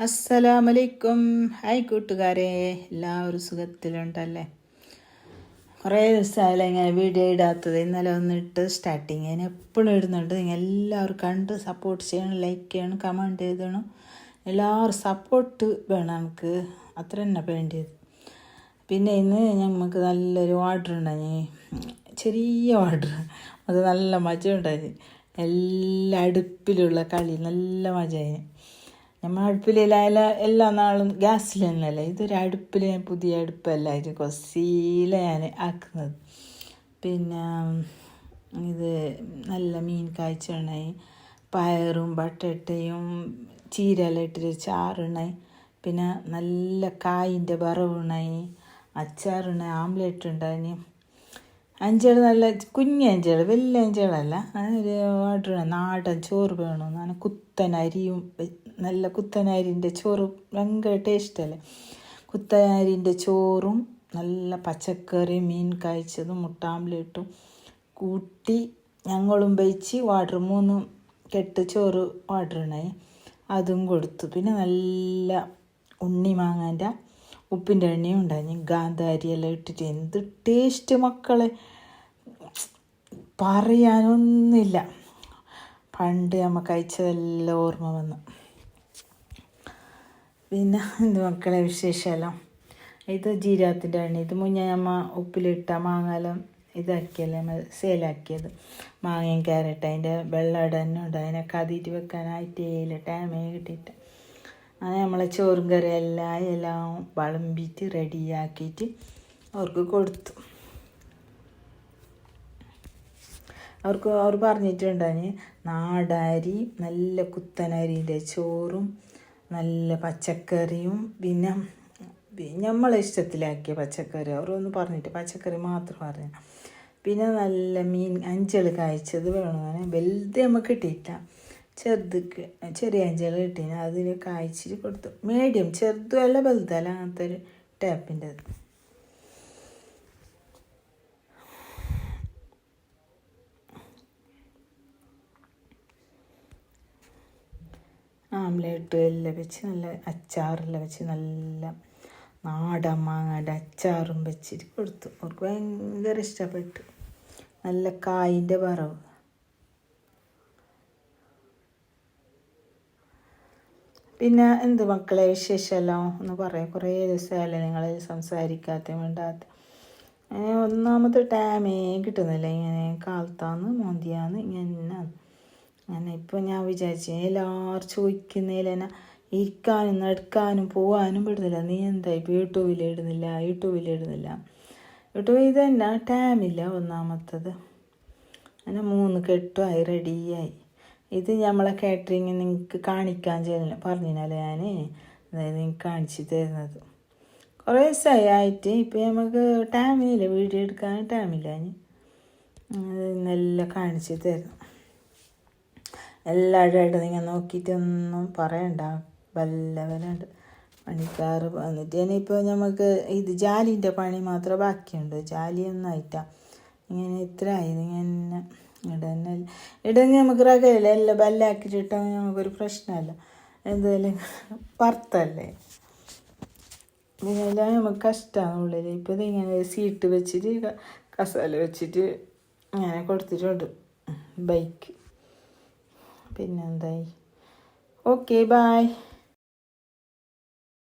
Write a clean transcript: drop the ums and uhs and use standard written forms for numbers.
അസ്സലാമലൈക്കും. ഹായ് കൂട്ടുകാരെ, എല്ലാവരും സുഖത്തിലുണ്ടല്ലേ? കുറേ ദിവസമായാലും ഇങ്ങനെ വീഡിയോ ഇടാത്തത്. ഇന്നലെ ഒന്നിട്ട് സ്റ്റാർട്ടിങ് ഞാൻ എപ്പോഴും ഇടുന്നുണ്ട്. നിങ്ങൾ എല്ലാവരും കണ്ട് സപ്പോർട്ട് ചെയ്യണം, ലൈക്ക് ചെയ്യണം, കമൻറ്റ് ചെയ്തണം. എല്ലാവരും സപ്പോർട്ട് വേണം, നമുക്ക് അത്ര തന്നെ വേണ്ടിയത്. പിന്നെ ഇന്ന് നമുക്ക് നല്ലൊരു ഓർഡർ ഉണ്ടായി, ചെറിയ ഓർഡർ. അത് നല്ല മജ ഉണ്ടായി. എല്ലാ അടുപ്പിലുള്ള കളി നല്ല മജയായി. നമ്മൾ അടുപ്പിലെല്ലാം എല്ലാ നാളും ഗ്യാസിൽ തന്നെയല്ലേ, ഇതൊരു അടുപ്പിൽ ഞാൻ പുതിയ അടുപ്പല്ല, ഇത് കൊസിയില ഞാൻ ആക്കുന്നത്. പിന്നെ ഇത് നല്ല മീൻ കാഴ്ചയുണ്ടായി, പയറും ബട്ടട്ടയും ചീരയെല്ലാം ഇട്ടിട്ട് ചാറുണ്ടായി, പിന്നെ നല്ല കായിൻ്റെ വറവുണ്ടായി, അച്ചാറുണ്ടായി, ആംലെറ്റ് ഉണ്ടായി. അഞ്ചേൾ നല്ല കുഞ്ഞ് അഞ്ചേൾ, വലിയ അഞ്ചേളല്ല. ഒരു ഓർഡർ നാടൻ ചോറ് വേണമെന്ന്. അങ്ങനെ കുത്തനരിയും നല്ല കുത്തനരിൻ്റെ ചോറ് ഭയങ്കര ടേസ്റ്റല്ലേ. കുത്തനരിൻ്റെ ചോറും നല്ല പച്ചക്കറി, മീൻ കായ്ച്ചതും, മുട്ട ആംലെറ്റും കൂട്ടി ഞങ്ങളും വെച്ച് ഓർഡർ 3 കെട്ട് ചോറ് ഓർഡർ ഉണ്ടായി, അതും കൊടുത്തു. പിന്നെ നല്ല ഉണ്ണിമാങ്ങാൻ്റെ ഉപ്പിൻ്റെ എണ്ണയും ഉണ്ടായി, ഗാന്ധാരിയെല്ലാം ഇട്ടിട്ട്. എന്ത് ടേസ്റ്റ് മക്കളെ, പറയാനൊന്നുമില്ല. പണ്ട് നമ്മൾ കഴിച്ചതെല്ലാം ഓർമ്മ വന്നു. പിന്നെ എന്ത് മക്കളെ വിശേഷമല്ലോ. ഇത് ജീരകത്തിൻ്റെ എണ്ണ. ഇത് മുന്നേ നമ്മൾ ഉപ്പിലിട്ട മാങ്ങാലും ഇതാക്കിയല്ലേ നമ്മൾ സെയിലാക്കിയത്. മാങ്ങയും ക്യാരറ്റ് അതിൻ്റെ വെള്ളം തന്നെ ഉണ്ട്. അതിനെ കതിയിട്ട് വെക്കാനായിട്ടേ ഇല്ല, ടൈമേ കിട്ടിയിട്ട്. അങ്ങനെ നമ്മളെ ചോറും എല്ലാം വിളമ്പിയിട്ട് റെഡിയാക്കിയിട്ട് അവർക്ക് കൊടുത്തു. അവർ പറഞ്ഞിട്ടുണ്ടായി നാടരി നല്ല കുത്തനരിൻ്റെ ചോറും നല്ല പച്ചക്കറിയും, പിന്നെ നമ്മളെ ഇഷ്ടത്തിലാക്കിയ പച്ചക്കറി. അവരൊന്നും പറഞ്ഞിട്ട് പച്ചക്കറി മാത്രം പറഞ്ഞു. പിന്നെ നല്ല മീൻ അഞ്ചൽ കായ്ച്ചത് വേണമെന്ന്. വലുത് നമുക്ക് കിട്ടിയിട്ടില്ല, ചെറിയ അഞ്ചൽ കിട്ടീന്, അതിന് കായ്ച്ചിട്ട് കൊടുത്തു. മീഡിയം, ചെറുതുമല്ല വലുതല്ല, അങ്ങനത്തെ ഒരു ടേപ്പിൻ്റെ. ആംലെറ്റ് എല്ലാം വെച്ച് നല്ല അച്ചാറെല്ലാം വെച്ച് നല്ല നാടൻ മാങ്ങയുടെ അച്ചാറും വെച്ചിട്ട് കൊടുത്തു. അവർക്ക് ഭയങ്കര ഇഷ്ടപ്പെട്ടു. നല്ല കായിൻ്റെ വറവ്. പിന്നെ എന്ത് മക്കളെ വിശേഷമല്ലോ ഒന്ന് പറയാം. കുറേ ദിവസമല്ലേ നിങ്ങൾ സംസാരിക്കാത്ത വേണ്ടാത്ത. ഒന്നാമത്തെ ടൈമേ കിട്ടുന്നില്ല, ഇങ്ങനെ കാലത്താന്ന് മോന്തിയാന്ന് ഇങ്ങനെ. അങ്ങനെ ഇപ്പോൾ ഞാൻ വിചാരിച്ചു, എല്ലാവരും ചോദിക്കുന്നതിൽ തന്നെ ഇരിക്കാനും നടക്കാനും പോകാനും വിടുന്നില്ല. നീ എന്താ ഇപ്പോൾ യൂട്യൂബിൽ ഇടുന്നില്ല. യൂട്യൂബിൽ തന്നെ ടൈമില്ല ഒന്നാമത്തത്. അങ്ങനെ 3 കെട്ടുമായി റെഡിയായി. ഇത് നമ്മളെ കാറ്ററിങ് നിങ്ങൾക്ക് കാണിക്കാൻ പറഞ്ഞാലേ ഞാൻ അതായത് നിങ്ങൾക്ക് കാണിച്ച് തരുന്നത്. കുറേ ദിവസമായി ആയിട്ട് ഇപ്പോൾ നമുക്ക് ടൈമില്ല, വീഡിയോ എടുക്കാൻ ടൈമില്ല. ഇന്നെല്ലാം കാണിച്ച് തരുന്നു. എല്ലാവരും നിങ്ങൾ നോക്കിയിട്ടൊന്നും പറയണ്ട, വല്ലവനുണ്ട് പണിക്കാർ വന്നിട്ട്. ഇനിയിപ്പോൾ നമുക്ക് ഇത് ജാലിൻ്റെ പണി മാത്രം ബാക്കിയുണ്ട്. ജാലിയൊന്നും ആയിട്ടാണ് ഇങ്ങനെ ഇത്ര ആയത്. ഇങ്ങനെ ഇടങ്ങി നമുക്ക് റകയില്ല, എല്ലാം ബല്ലാക്കിയിട്ടാൽ നമുക്കൊരു പ്രശ്നമല്ല. എന്തായാലും പുറത്തല്ലേ, ഇതിനെല്ലാം നമുക്ക് കഷ്ടമാണ് ഉള്ളിൽ. ഇപ്പോൾ ഇതിങ്ങനെ സീറ്റ് വെച്ചിട്ട് കസാല വെച്ചിട്ട് അങ്ങനെ കൊടുത്തിട്ടുണ്ട് ബൈക്ക്. പിന്നെന്തായി, okay bye.